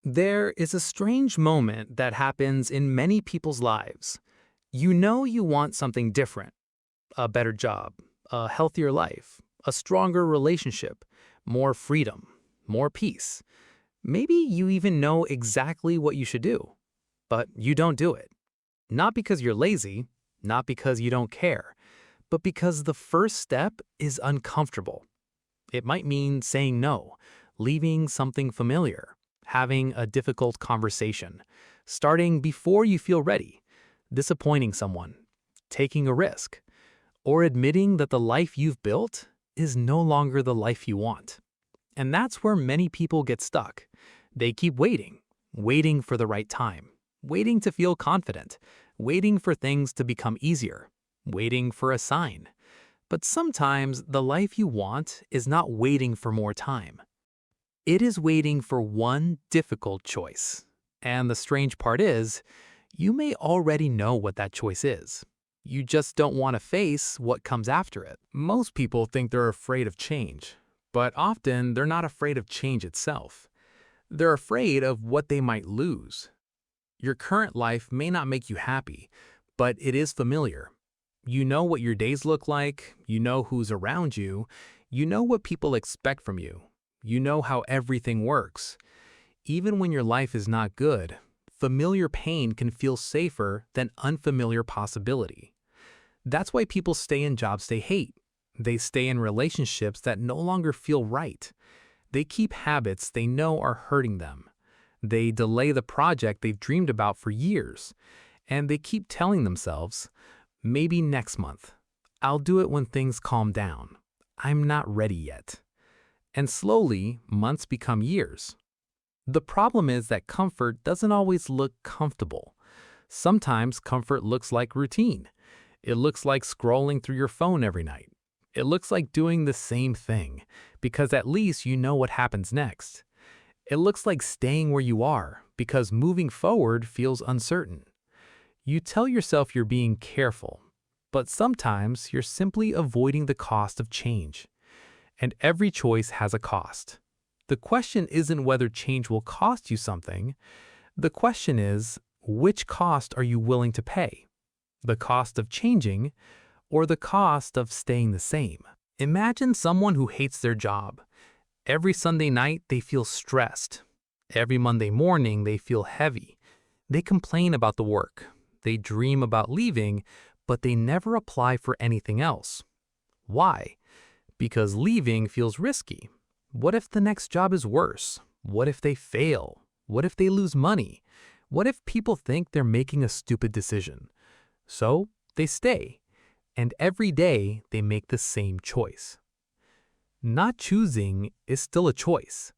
There is a strange moment that happens in many people's lives. You know you want something different, a better job, a healthier life, a stronger relationship, more freedom, more peace. Maybe you even know exactly what you should do, but you don't do it. Not because you're lazy, not because you don't care, but because the first step is uncomfortable. It might mean saying no, leaving something familiar, having a difficult conversation, starting before you feel ready, disappointing someone, taking a risk, or admitting that the life you've built is no longer the life you want. And that's where many people get stuck. They keep waiting, waiting for the right time, waiting to feel confident, waiting for things to become easier, waiting for a sign. But sometimes the life you want is not waiting for more time. It is waiting for one difficult choice. And the strange part is, you may already know what that choice is. You just don't want to face what comes after it. Most people think they're afraid of change, but often they're not afraid of change itself. They're afraid of what they might lose. Your current life may not make you happy, but it is familiar. You know what your days look like, you know who's around you, you know what people expect from you, you know how everything works. Even when your life is not good, familiar pain can feel safer than unfamiliar possibility. That's why people stay in jobs they hate. They stay in relationships that no longer feel right. They keep habits they know are hurting them. They delay the project they've dreamed about for years. And they keep telling themselves, maybe next month. I'll do it when things calm down. I'm not ready yet. And slowly, months become years. The problem is that comfort doesn't always look comfortable. Sometimes comfort looks like routine. It looks like scrolling through your phone every night. It looks like doing the same thing, because at least you know what happens next. It looks like staying where you are, because moving forward feels uncertain. You tell yourself you're being careful, but sometimes you're simply avoiding the cost of change. And every choice has a cost. The question isn't whether change will cost you something. The question is, which cost are you willing to pay? The cost of changing or the cost of staying the same? Imagine someone who hates their job. Every Sunday night, they feel stressed. Every Monday morning, they feel heavy. They complain about the work. They dream about leaving, but they never apply for anything else. Why? Because leaving feels risky. What if the next job is worse? What if they fail? What if they lose money? What if people think they're making a stupid decision? So they stay, and every day they make the same choice. Not choosing is still a choice.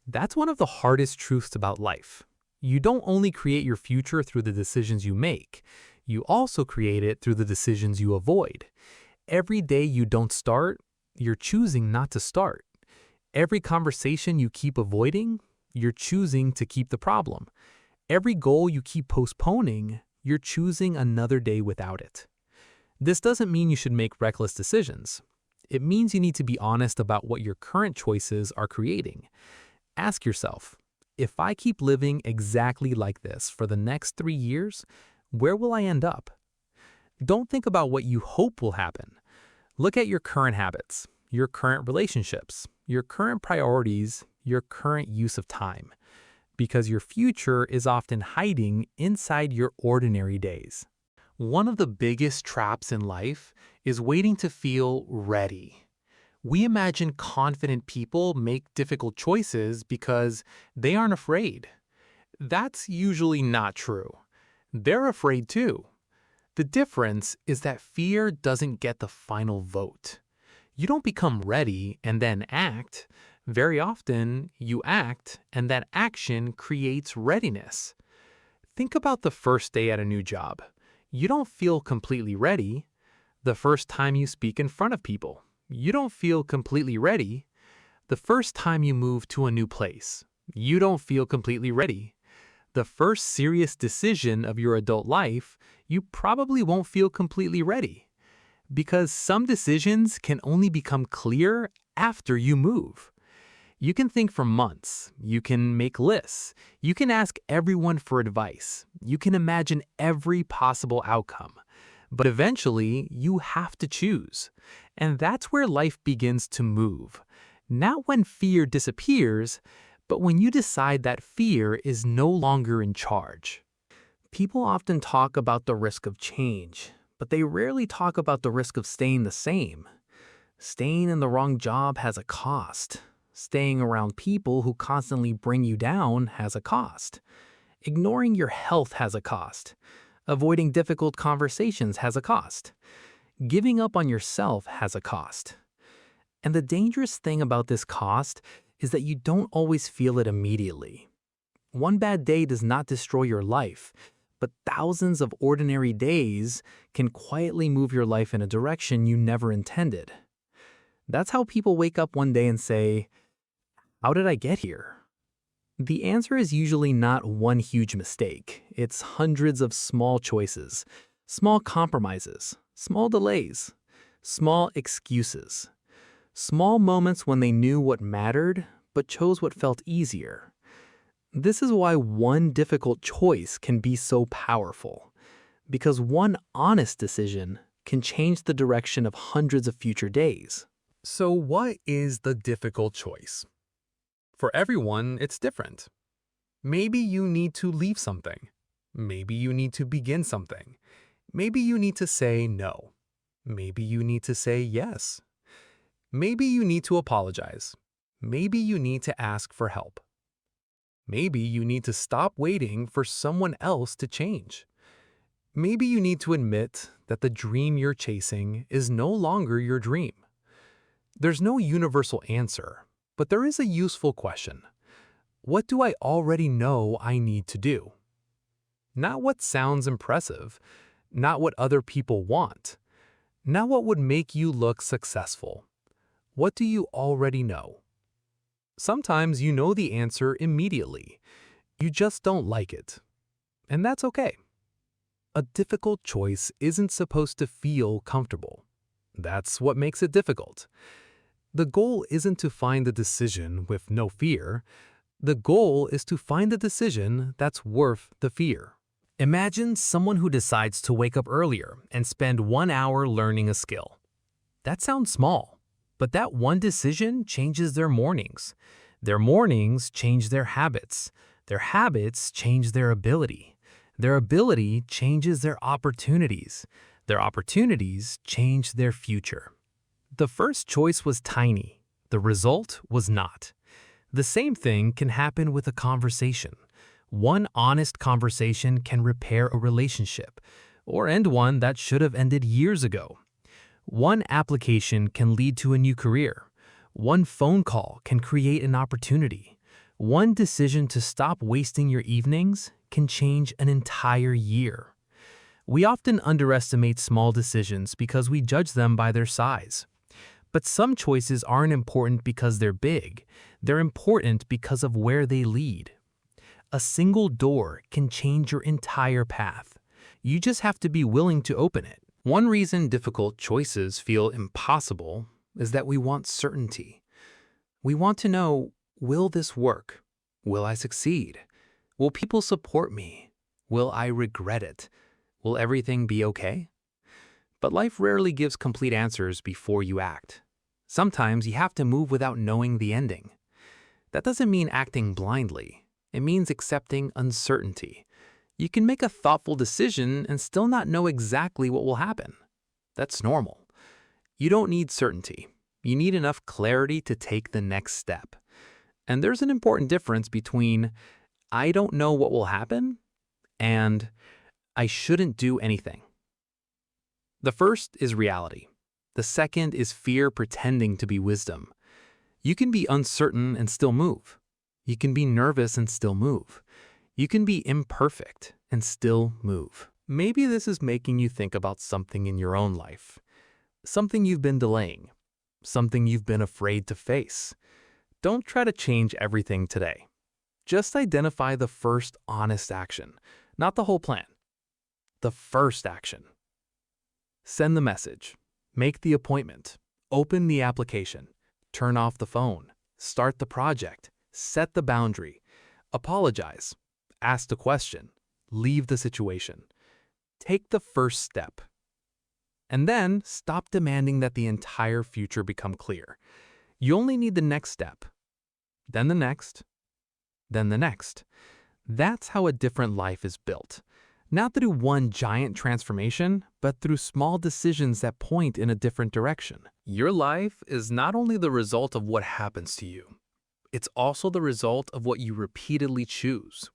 That's one of the hardest truths about life. You don't only create your future through the decisions you make, you also create it through the decisions you avoid. Every day you don't start, you're choosing not to start. Every conversation you keep avoiding, you're choosing to keep the problem. Every goal you keep postponing, you're choosing another day without it. This doesn't mean you should make reckless decisions. It means you need to be honest about what your current choices are creating. Ask yourself, if I keep living exactly like this for the next 3 years, where will I end up? Don't think about what you hope will happen. Look at your current habits, your current relationships, your current priorities, your current use of time. Because your future is often hiding inside your ordinary days. One of the biggest traps in life is waiting to feel ready. We imagine confident people make difficult choices because they aren't afraid. That's usually not true. They're afraid too. The difference is that fear doesn't get the final vote. You don't become ready and then act. Very often, you act, and that action creates readiness. Think about the first day at a new job. You don't feel completely ready. The first time you speak in front of people, you don't feel completely ready. The first time you move to a new place, you don't feel completely ready. The first serious decision of your adult life, you probably won't feel completely ready. Because some decisions can only become clear after you move. You can think for months. You can make lists. You can ask everyone for advice. You can imagine every possible outcome. But eventually, you have to choose. And that's where life begins to move. Not when fear disappears, but when you decide that fear is no longer in charge. People often talk about the risk of change, but they rarely talk about the risk of staying the same. Staying in the wrong job has a cost. Staying around people who constantly bring you down has a cost. Ignoring your health has a cost. Avoiding difficult conversations has a cost. Giving up on yourself has a cost. And the dangerous thing about this cost is that you don't always feel it immediately. One bad day does not destroy your life, but thousands of ordinary days can quietly move your life in a direction you never intended. That's how people wake up one day and say, "How did I get here?" The answer is usually not one huge mistake. It's hundreds of small choices, small compromises, small delays, small excuses, small moments when they knew what mattered but chose what felt easier. This is why one difficult choice can be so powerful, because one honest decision can change the direction of hundreds of future days. So what is the difficult choice? For everyone, it's different. Maybe you need to leave something. Maybe you need to begin something. Maybe you need to say no. Maybe you need to say yes. Maybe you need to apologize. Maybe you need to ask for help. Maybe you need to stop waiting for someone else to change. Maybe you need to admit that the dream you're chasing is no longer your dream. There's no universal answer, but there is a useful question. What do I already know I need to do? Not what sounds impressive, not what other people want, not what would make you look successful. What do you already know? Sometimes you know the answer immediately. You just don't like it. And that's okay. A difficult choice isn't supposed to feel comfortable. That's what makes it difficult. The goal isn't to find the decision with no fear. The goal is to find the decision that's worth the fear. Imagine someone who decides to wake up earlier and spend 1 hour learning a skill. That sounds small, but that one decision changes their mornings. Their mornings change their habits. Their habits change their ability. Their ability changes their opportunities. Their opportunities change their future. The first choice was tiny. The result was not. The same thing can happen with a conversation. One honest conversation can repair a relationship, or end one that should have ended years ago. One application can lead to a new career. One phone call can create an opportunity. One decision to stop wasting your evenings can change an entire year. We often underestimate small decisions because we judge them by their size. But some choices aren't important because they're big. They're important because of where they lead. A single door can change your entire path. You just have to be willing to open it. One reason difficult choices feel impossible is that we want certainty. We want to know, will this work? Will I succeed? Will people support me? Will I regret it? Will everything be okay? But life rarely gives complete answers before you act. Sometimes you have to move without knowing the ending. That doesn't mean acting blindly. It means accepting uncertainty. You can make a thoughtful decision and still not know exactly what will happen. That's normal. You don't need certainty. You need enough clarity to take the next step. And there's an important difference between "I don't know what will happen" and "I shouldn't do anything." The first is reality. The second is fear pretending to be wisdom. You can be uncertain and still move. You can be nervous and still move. You can be imperfect and still move. Maybe this is making you think about something in your own life. Something you've been delaying. Something you've been afraid to face. Don't try to change everything today. Just identify the first honest action, not the whole plan. The first action. Send the message. Make the appointment. Open the application. Turn off the phone. Start the project. Set the boundary. Apologize. Ask the question. Leave the situation. Take the first step. And then stop demanding that the entire future become clear. You only need the next step. Then the next. Then the next. That's how a different life is built. Not through one giant transformation, but through small decisions that point in a different direction. Your life is not only the result of what happens to you, it's also the result of what you repeatedly choose.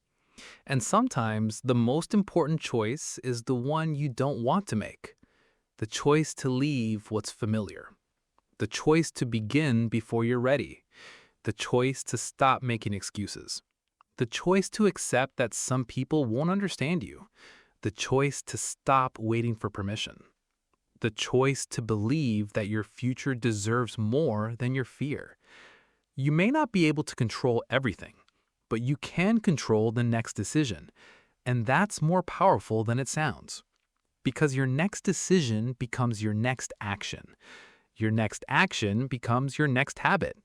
And sometimes the most important choice is the one you don't want to make. The choice to leave what's familiar. The choice to begin before you're ready. The choice to stop making excuses. The choice to accept that some people won't understand you. The choice to stop waiting for permission. The choice to believe that your future deserves more than your fear. You may not be able to control everything, but you can control the next decision. And that's more powerful than it sounds. Because your next decision becomes your next action. Your next action becomes your next habit.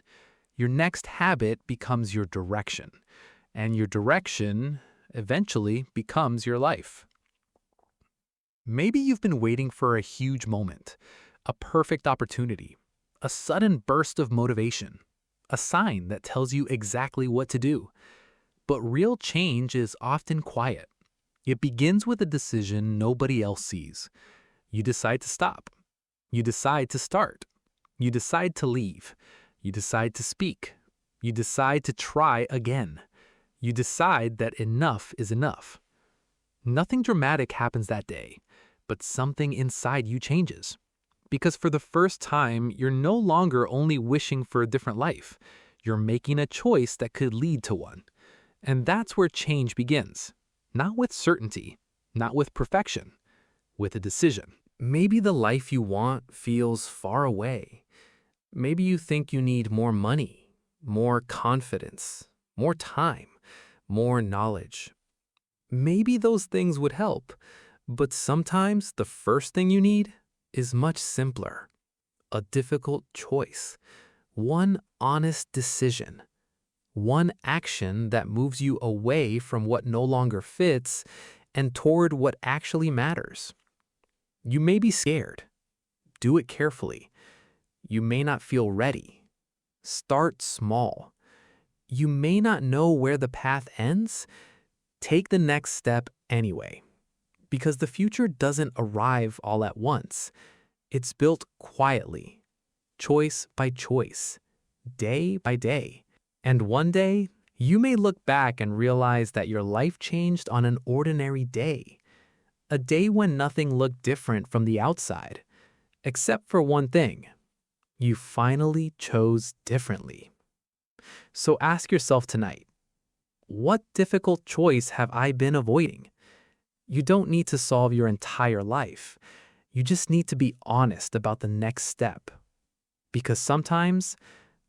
Your next habit becomes your direction. And your direction eventually becomes your life. Maybe you've been waiting for a huge moment, a perfect opportunity, a sudden burst of motivation, a sign that tells you exactly what to do. But real change is often quiet. It begins with a decision nobody else sees. You decide to stop. You decide to start. You decide to leave. You decide to speak. You decide to try again. You decide that enough is enough. Nothing dramatic happens that day, but something inside you changes. Because for the first time, you're no longer only wishing for a different life. You're making a choice that could lead to one. And that's where change begins. Not with certainty, not with perfection, with a decision. Maybe the life you want feels far away. Maybe you think you need more money, more confidence, more time, more knowledge. Maybe those things would help, but sometimes the first thing you need is much simpler. A difficult choice, one honest decision, one action that moves you away from what no longer fits and toward what actually matters. You may be scared. Do it carefully. You may not feel ready. Start small. You may not know where the path ends. Take the next step anyway. Because the future doesn't arrive all at once. It's built quietly, choice by choice, day by day. And one day, you may look back and realize that your life changed on an ordinary day. A day when nothing looked different from the outside, except for one thing. You finally chose differently. So ask yourself tonight, what difficult choice have I been avoiding? You don't need to solve your entire life. You just need to be honest about the next step. Because sometimes,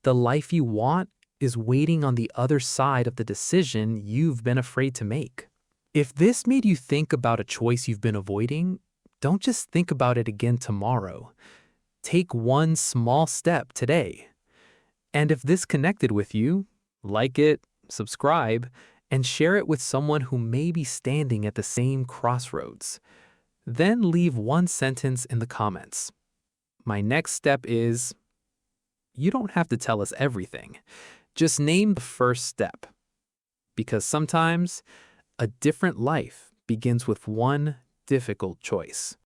the life you want is waiting on the other side of the decision you've been afraid to make. If this made you think about a choice you've been avoiding, don't just think about it again tomorrow. Take one small step today. And if this connected with you, like it, subscribe, and share it with someone who may be standing at the same crossroads. Then leave one sentence in the comments. My next step is... You don't have to tell us everything. Just name the first step. Because sometimes, a different life begins with one difficult choice.